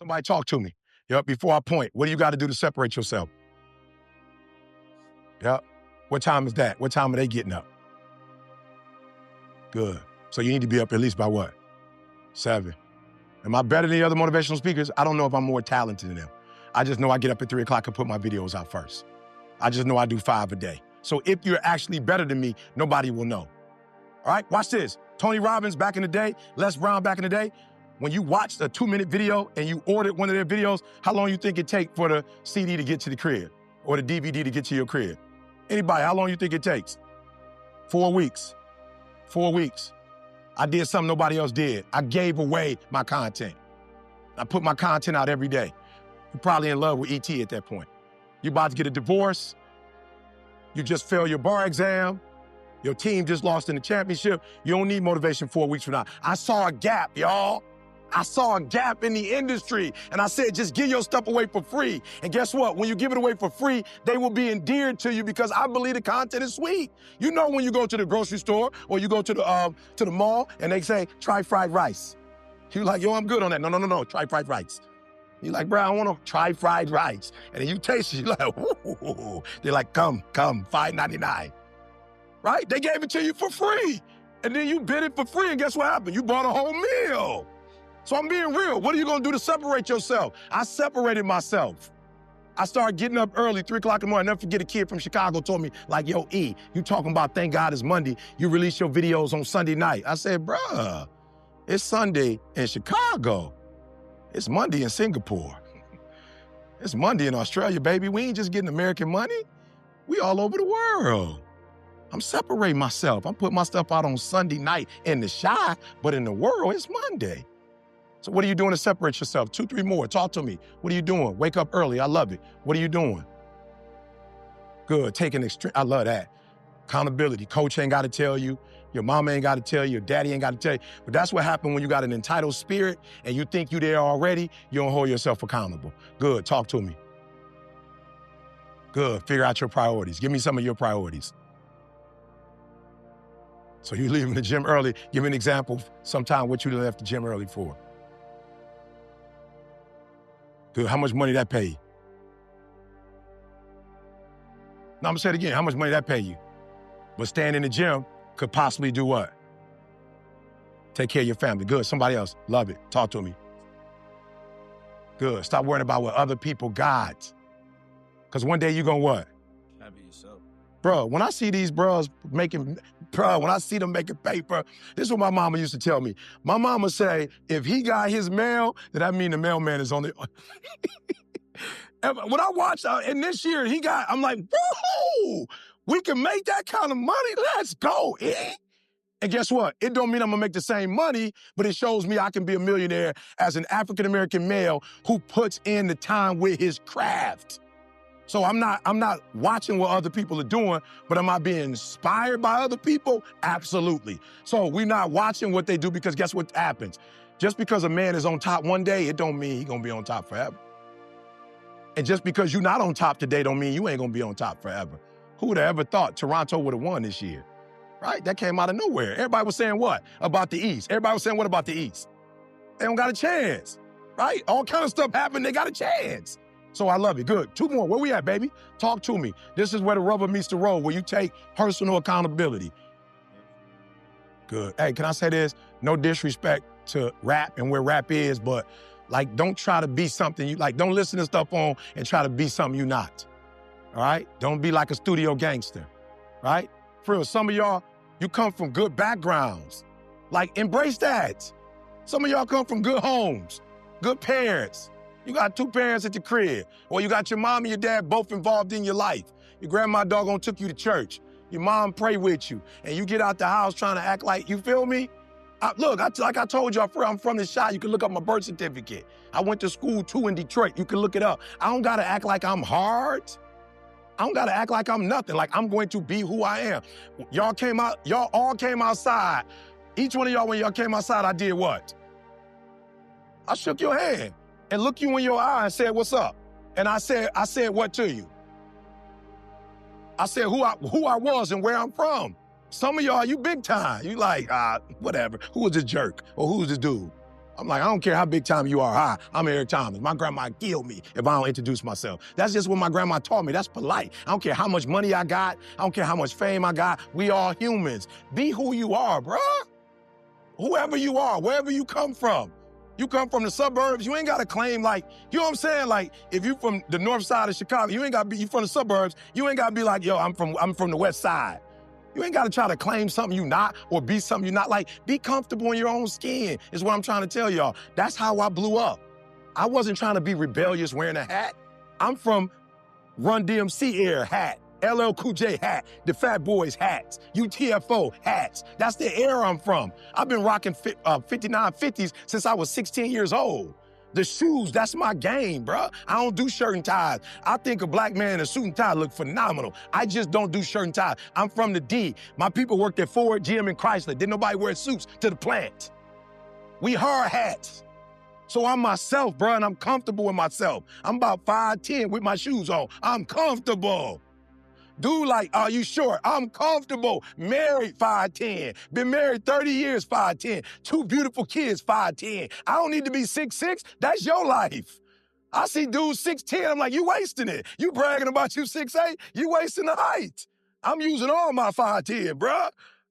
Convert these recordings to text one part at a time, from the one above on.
Somebody talk to me. Yep, before I point, what do you got to do to separate yourself? Yep. What time is that? What time are they getting up? Good. So you need to be up at least by what? 7. Am I better than the other motivational speakers? I don't know if I'm more talented than them. I just know I get up at 3 o'clock and put my videos out first. I just know I do 5 a day. So if you're actually better than me, nobody will know. All right, watch this. Tony Robbins back in the day, Les Brown back in the day, when you watched a 2-minute video and you ordered one of their videos, how long you think it take for the CD to get to the crib or the DVD to get to your crib? Anybody, how long you think it takes? 4 weeks. 4 weeks. I did something nobody else did. I gave away my content. I put my content out every day. You're probably in love with ET at that point. You about to get a divorce. You just failed your bar exam. Your team just lost in the championship. You don't need motivation 4 weeks from now. I saw a gap, y'all. I saw a gap in the industry. And I said, just give your stuff away for free. And guess what? When you give it away for free, they will be endeared to you because I believe the content is sweet. You know when you go to the grocery store or you go to the mall and they say, try fried rice. You're like, yo, I'm good on that. No, try fried rice. You're like, bro, I want to try fried rice. And then you taste it, you're like, ooh. They're like, come, $5.99. Right? They gave it to you for free. And then you bid it for free, and guess what happened? You bought a whole meal. So I'm being real. What are you going to do to separate yourself? I separated myself. I started getting up early, 3 o'clock in the morning. I'll never forget a kid from Chicago told me, like, yo, E, you talking about thank God it's Monday. You release your videos on Sunday night. I said, bruh, it's Sunday in Chicago. It's Monday in Singapore. It's Monday in Australia, baby. We ain't just getting American money. We all over the world. I'm separating myself. I'm putting my stuff out on Sunday night in the shy, but in the world, it's Monday. So what are you doing to separate yourself? 2, 3 more. Talk to me. What are you doing? Wake up early. I love it. What are you doing? Good. Taking extreme. I love that. Accountability. Coach ain't got to tell you. Your mama ain't got to tell you. Your daddy ain't got to tell you. But that's what happened when you got an entitled spirit and you think you there already. You don't hold yourself accountable. Good. Talk to me. Good. Figure out your priorities. Give me some of your priorities. So you leaving the gym early. Give me an example sometime what you left the gym early for. Good. How much money that pay you? No, I'm gonna say it again. How much money that pay you? But staying in the gym could possibly do what? Take care of your family. Good. Somebody else. Love it. Talk to me. Good. Stop worrying about what other people got. Because one day you gonna what? Can't be yourself. Bro, when I see these bros when I see them making paper, this is what my mama used to tell me. My mama say, if he got his mail, then that mean the mailman is on the... When I watched, and this year I'm like, whoa, we can make that kind of money, let's go, eh? And guess what? It don't mean I'm gonna make the same money, but it shows me I can be a millionaire as an African-American male who puts in the time with his craft. So I'm not watching what other people are doing, but am I being inspired by other people? Absolutely. So we're not watching what they do because guess what happens? Just because a man is on top one day, it don't mean he's gonna be on top forever. And just because you're not on top today don't mean you ain't gonna be on top forever. Who would have ever thought Toronto would have won this year? Right? That came out of nowhere. Everybody was saying what about the East? Everybody was saying what about the East? They don't got a chance, right? All kind of stuff happened, they got a chance. So I love it. Good. 2 more. Where we at, baby? Talk to me. This is where the rubber meets the road, where you take personal accountability. Good. Hey, can I say this? No disrespect to rap and where rap is, but like, don't try to be something you like. Don't listen to stuff on and try to be something you're not. All right? Don't be like a studio gangster, right? For real, some of y'all, you come from good backgrounds. Like, embrace that. Some of y'all come from good homes, good parents. You got 2 parents at the crib, or you got your mom and your dad both involved in your life. Your grandma doggone took you to church. Your mom prayed with you, and you get out the house trying to act like, you feel me? Like I told you, I'm from the Chi. You can look up my birth certificate. I went to school too in Detroit. You can look it up. I don't gotta act like I'm hard. I don't gotta act like I'm nothing. Like I'm going to be who I am. Y'all all came outside. Each one of y'all, when y'all came outside, I did what? I shook your hand and looked you in your eye and said, what's up? And I said what to you? I said who I was and where I'm from. Some of y'all, you big time. You like, whatever. Who was this jerk? Or who's this dude? I'm like, I don't care how big time you are. Hi, I'm Eric Thomas. My grandma killed me if I don't introduce myself. That's just what my grandma taught me. That's polite. I don't care how much money I got. I don't care how much fame I got. We all humans. Be who you are, bruh. Whoever you are, wherever you come from. You come from the suburbs, you ain't gotta claim like, you know what I'm saying? Like, if you from the north side of Chicago, you ain't gotta be, you from the suburbs, you ain't gotta be like, yo, I'm from the west side. You ain't gotta try to claim something you not or be something you not. Like, be comfortable in your own skin is what I'm trying to tell y'all. That's how I blew up. I wasn't trying to be rebellious wearing a hat. I'm from Run DMC era hat, LL Cool J hat, the Fat Boys hats, UTFO hats. That's the era I'm from. I've been rocking 5950s since I was 16 years old. The shoes, that's my game, bruh. I don't do shirt and ties. I think a black man in a suit and tie look phenomenal. I just don't do shirt and ties. I'm from the D. My people worked at Ford, GM, and Chrysler. Didn't nobody wear suits to the plant. We hard hats. So I'm myself, bruh, and I'm comfortable with myself. I'm about 5'10" with my shoes on. I'm comfortable. Dude, like, are you sure? I'm comfortable. Married 5'10". Been married 30 years, 5'10". 2 beautiful kids, 5'10". I don't need to be 6'6". That's your life. I see dudes 6'10". I'm like, you wasting it. You bragging about you 6'8". You wasting the height. I'm using all my 5'10", bruh.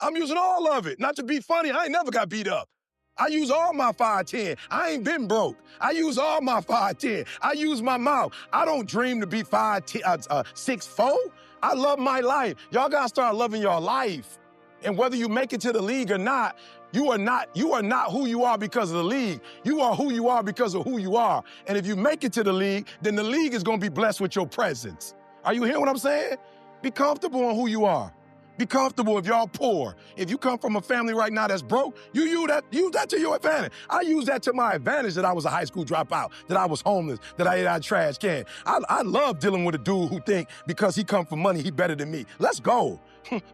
I'm using all of it. Not to be funny, I ain't never got beat up. I use all my 5'10". I ain't been broke. I use all my 5'10". I use my mouth. I don't dream to be 6'4". I love my life. Y'all gotta start loving your life. And whether you make it to the league or not, you are not who you are because of the league. You are who you are because of who you are. And if you make it to the league, then the league is gonna be blessed with your presence. Are you hearing what I'm saying? Be comfortable on who you are. Be comfortable if y'all poor. If you come from a family right now that's broke, you use that to your advantage. I use that to my advantage that I was a high school dropout, that I was homeless, that I ate out of trash can. I love dealing with a dude who think because he come from money, he better than me. Let's go.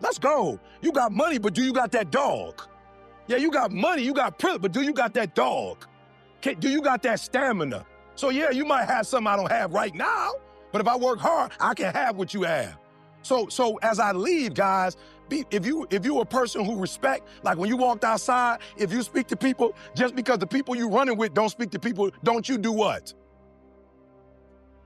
Let's go. You got money, but do you got that dog? Yeah, you got money, you got privilege, but do you got that dog? Do you got that stamina? So yeah, you might have something I don't have right now, but if I work hard, I can have what you have. So as I leave, guys, if you a person who respect, like when you walked outside, if you speak to people, just because the people you running with don't speak to people, don't you do what?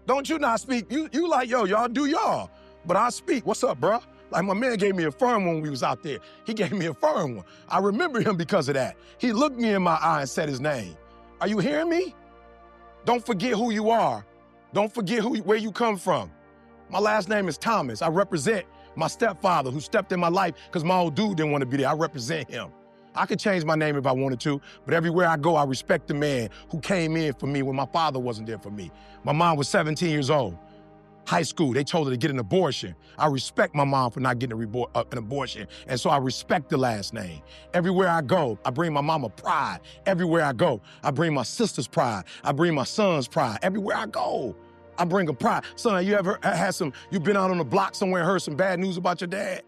Don't you not speak? You like, yo, y'all do y'all. But I speak. What's up, bro? Like my man gave me a firm one when we was out there. He gave me a firm one. I remember him because of that. He looked me in my eye and said his name. Are you hearing me? Don't forget who you are. Don't forget where you come from. My last name is Thomas. I represent my stepfather who stepped in my life because my old dude didn't want to be there. I represent him. I could change my name if I wanted to, but everywhere I go, I respect the man who came in for me when my father wasn't there for me. My mom was 17 years old. High school, they told her to get an abortion. I respect my mom for not getting an abortion, and so I respect the last name. Everywhere I go, I bring my mama pride. Everywhere I go, I bring my sister's pride. I bring my son's pride. Everywhere I go, I bring them pride. Son, you ever had you been out on the block somewhere and heard some bad news about your dad?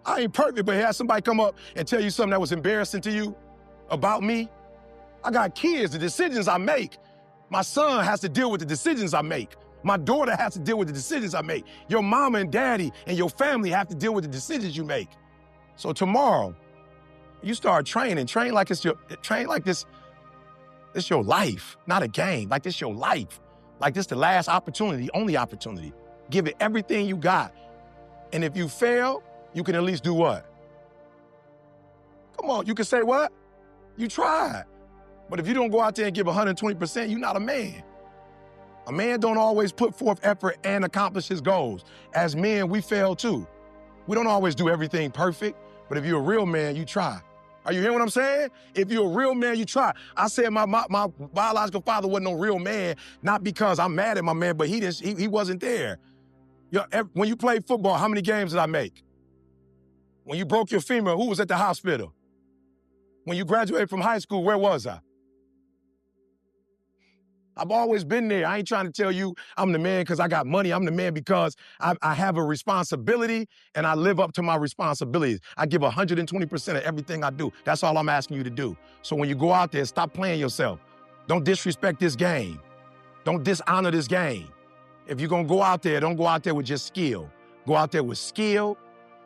I ain't perfect, but had somebody come up and tell you something that was embarrassing to you about me? I got kids, the decisions I make. My son has to deal with the decisions I make. My daughter has to deal with the decisions I make. Your mama and daddy and your family have to deal with the decisions you make. So tomorrow, you start training. Train like this, it's your life, not a game. Like this your life. Like this the last opportunity, the only opportunity. Give it everything you got. And if you fail, you can at least do what? Come on, you can say what? You tried. But if you don't go out there and give 120%, you're not a man. A man don't always put forth effort and accomplish his goals. As men, we fail too. We don't always do everything perfect, but if you're a real man, you try. Are you hearing what I'm saying? If you're a real man, you try. I said my biological father wasn't no real man, not because I'm mad at my man, but he wasn't there. When you played football, how many games did I make? When you broke your femur, who was at the hospital? When you graduated from high school, where was I? I've always been there. I ain't trying to tell you I'm the man because I got money. I'm the man because I have a responsibility and I live up to my responsibilities. I give 120% of everything I do. That's all I'm asking you to do. So when you go out there, stop playing yourself. Don't disrespect this game. Don't dishonor this game. If you're going to go out there, don't go out there with just skill. Go out there with skill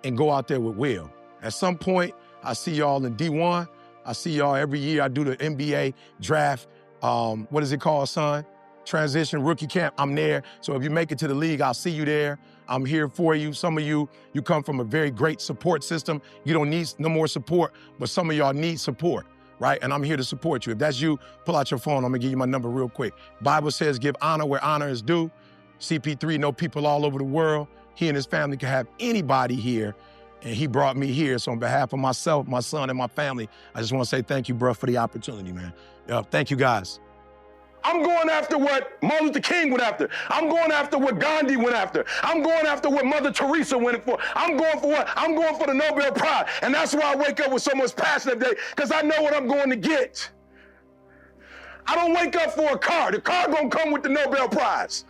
and go out there with will. At some point, I see y'all in D1. I see y'all every year. I do the NBA draft. What is it called, son? Transition rookie camp. I'm there. So if you make it to the league, I'll see you there. I'm here for you. Some of you come from a very great support system. You don't need no more support, but some of y'all need support, right? And I'm here to support you. If that's you, pull out your phone. I'm gonna give you my number real quick. Bible says give honor where honor is due. CP3 know people all over the world. He and his family can have anybody here, and he brought me here. So on behalf of myself, my son, and my family, I just want to say thank you, bro, for the opportunity, man. Thank you, guys. I'm going after what Martin Luther King went after. I'm going after what Gandhi went after. I'm going after what Mother Teresa went for. I'm going for what? I'm going for the Nobel Prize. And that's why I wake up with so much passion every day, because I know what I'm going to get. I don't wake up for a car. The car gonna come with the Nobel Prize.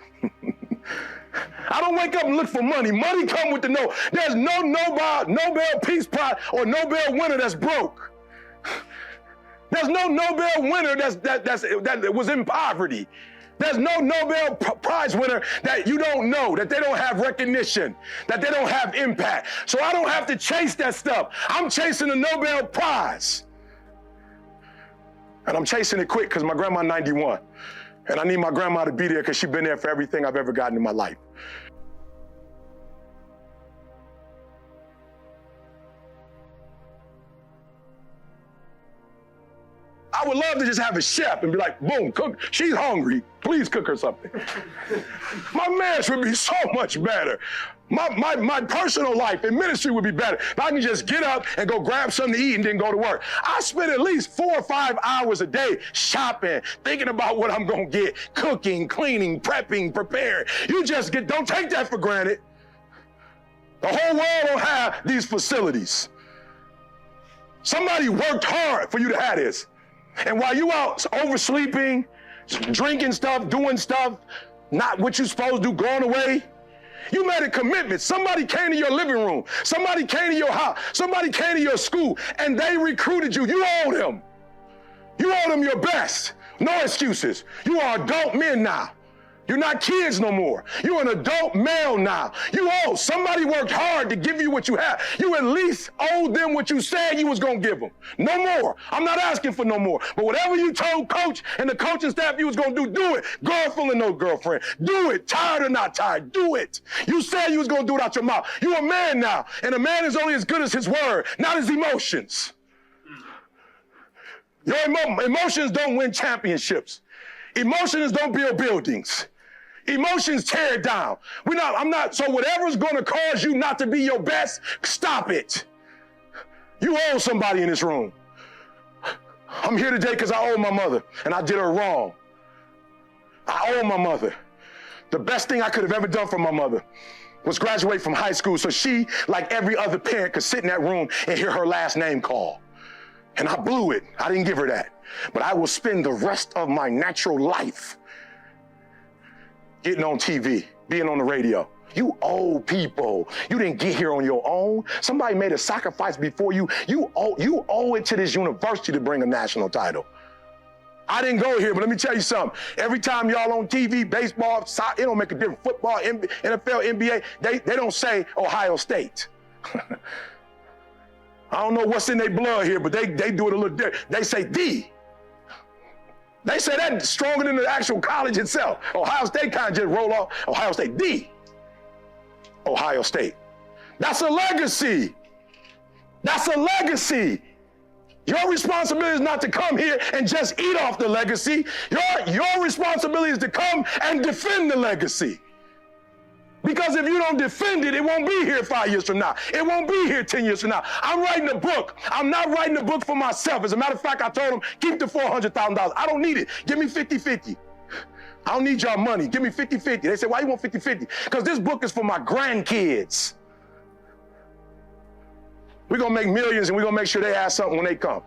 I don't wake up and look for money. Money come with the no. There's no Nobel Peace Prize or Nobel winner that's broke. There's no Nobel winner that was in poverty. There's no Nobel Prize winner that you don't know, that they don't have recognition, that they don't have impact. So I don't have to chase that stuff. I'm chasing the Nobel Prize. And I'm chasing it quick because my grandma's 91. And I need my grandma to be there because she's been there for everything I've ever gotten in my life. I would love to just have a chef and be like, boom, cook. She's hungry. Please cook her something. My marriage would be so much better. My personal life and ministry would be better if I can just get up and go grab something to eat and then go to work. I spend at least 4 or 5 hours a day shopping, thinking about what I'm gonna get, cooking, cleaning, prepping, preparing. Don't take that for granted. The whole world don't have these facilities. Somebody worked hard for you to have this. And while you out oversleeping, drinking stuff, doing stuff, not what you're supposed to do, going away, you made a commitment. Somebody came to your living room. Somebody came to your house. Somebody came to your school, and they recruited you. You owe them. You owe them your best. No excuses. You are adult men now. You're not kids no more. You're an adult male now. You owe. Somebody worked hard to give you what you have. You at least owe them what you said you was going to give them. No more. I'm not asking for no more. But whatever you told coach and the coaching staff you was going to do it. Girlfriend or no girlfriend. Do it. Tired or not tired. Do it. You said you was going to do it out your mouth. You're a man now. And a man is only as good as his word, not his emotions. Your emotions don't win championships. Emotions don't build buildings. Emotions tear it down. So whatever's going to cause you not to be your best, stop it. You owe somebody in this room. I'm here today because I owe my mother, and I did her wrong. I owe my mother. The best thing I could have ever done for my mother was graduate from high school so she, like every other parent, could sit in that room and hear her last name call. And I blew it. I didn't give her that. But I will spend the rest of my natural life getting on TV, being on the radio. You owe people. You didn't get here on your own. Somebody made a sacrifice before you. You owe it to this university to bring a national title. I didn't go here, but let me tell you something. Every time y'all on TV, baseball, soccer, it don't make a difference. Football, NFL, NBA, they don't say Ohio State. I don't know what's in their blood here, but they do it a little different. They say D. They say that stronger than the actual college itself. Ohio State kind of just roll off. Ohio State, D. Ohio State. That's a legacy. That's a legacy. Your responsibility is not to come here and just eat off the legacy. Your responsibility is to come and defend the legacy. Because if you don't defend it, it won't be here 5 years from now. It won't be here 10 years from now. I'm writing a book. I'm not writing a book for myself. As a matter of fact, I told them, keep the $400,000. I don't need it. Give me 50-50. I don't need y'all money. Give me 50-50. They say, why you want 50-50? Because this book is for my grandkids. We're going to make millions, and we're going to make sure they have something when they come.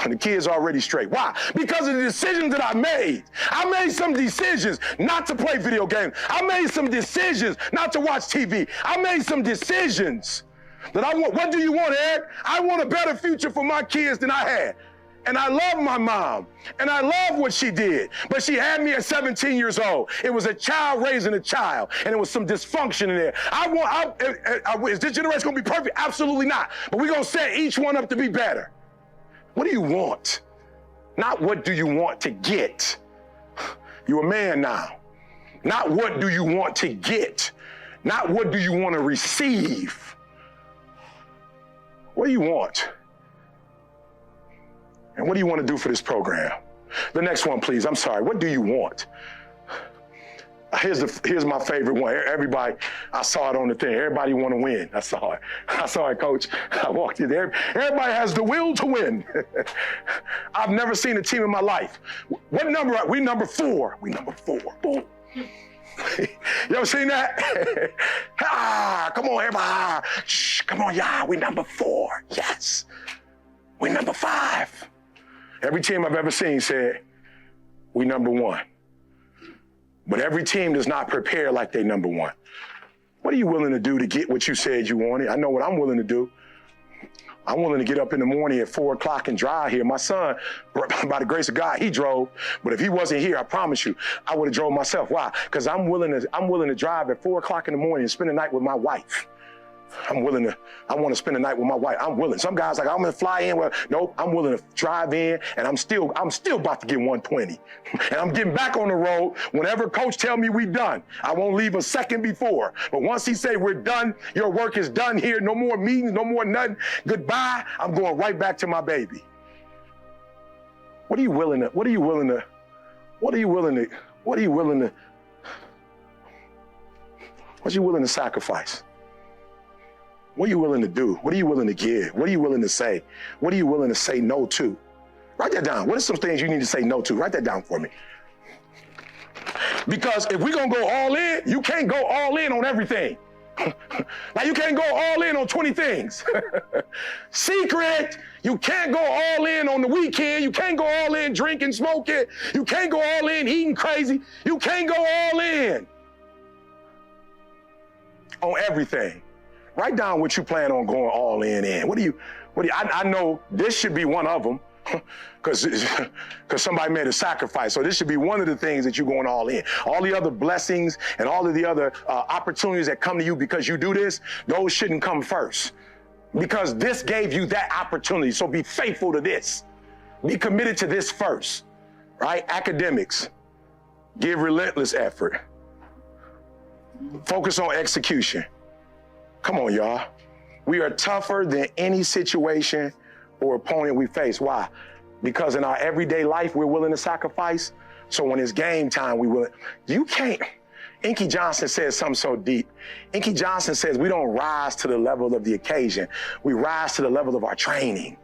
And the kids are already straight. Why? Because of the decisions that I made. I made some decisions not to play video games. I made some decisions not to watch TV. I made some decisions that I want. What do you want, Eric? I want a better future for my kids than I had. And I love my mom. And I love what she did. But she had me at 17 years old. It was a child raising a child. And there was some dysfunction in there. Is this generation going to be perfect? Absolutely not. But we're going to set each one up to be better. What do you want? Not what do you want to get. You're a man now. Not what do you want to get. Not what do you want to receive. What do you want? And what do you want to do for this program? The next one, please. I'm sorry. What do you want? Here's my favorite one. Everybody, I saw it on the thing. Everybody want to win. I saw it, Coach. I walked in there. Everybody has the will to win. I've never seen a team in my life. What number are we? Number 4. We number 4. Boom. You ever seen that? Come on, everybody. Shh, come on, y'all. We number 4. Yes. We number 5. Every team I've ever seen said, we number 1. But every team does not prepare like they number 1. What are you willing to do to get what you said you wanted? I know what I'm willing to do. I'm willing to get up in the morning at 4 o'clock and drive here. My son, by the grace of God, he drove. But if he wasn't here, I promise you, I would have drove myself. Why? Because I'm willing to drive at 4 o'clock in the morning and spend the night with my wife. I want to spend the night with my wife. I'm willing. Some guys like, I'm going to fly in. Well, nope, I'm willing to drive in, and I'm still about to get 120. And I'm getting back on the road. Whenever coach tell me we done, I won't leave a second before. But once he say we're done, your work is done here, no more meetings, no more nothing, goodbye, I'm going right back to my baby. What are you willing to sacrifice? What are you willing to do? What are you willing to give? What are you willing to say? What are you willing to say no to? Write that down. What are some things you need to say no to? Write that down for me. Because if we're going to go all in, you can't go all in on everything. Now, you can't go all in on 20 things. Secret, you can't go all in on the weekend. You can't go all in drinking, smoking. You can't go all in eating crazy. You can't go all in on everything. Write down what you plan on going all in. I know this should be one of them because somebody made a sacrifice. So this should be one of the things that you're going all in. All the other blessings and all of the other opportunities that come to you because you do this, those shouldn't come first because this gave you that opportunity. So be faithful to this. Be committed to this first, right? Academics, give relentless effort. Focus on execution. Come on, y'all. We are tougher than any situation or opponent we face. Why? Because in our everyday life, we're willing to sacrifice. So when it's game time, we will. You can't. Inky Johnson says something so deep. Inky Johnson says we don't rise to the level of the occasion. We rise to the level of our training.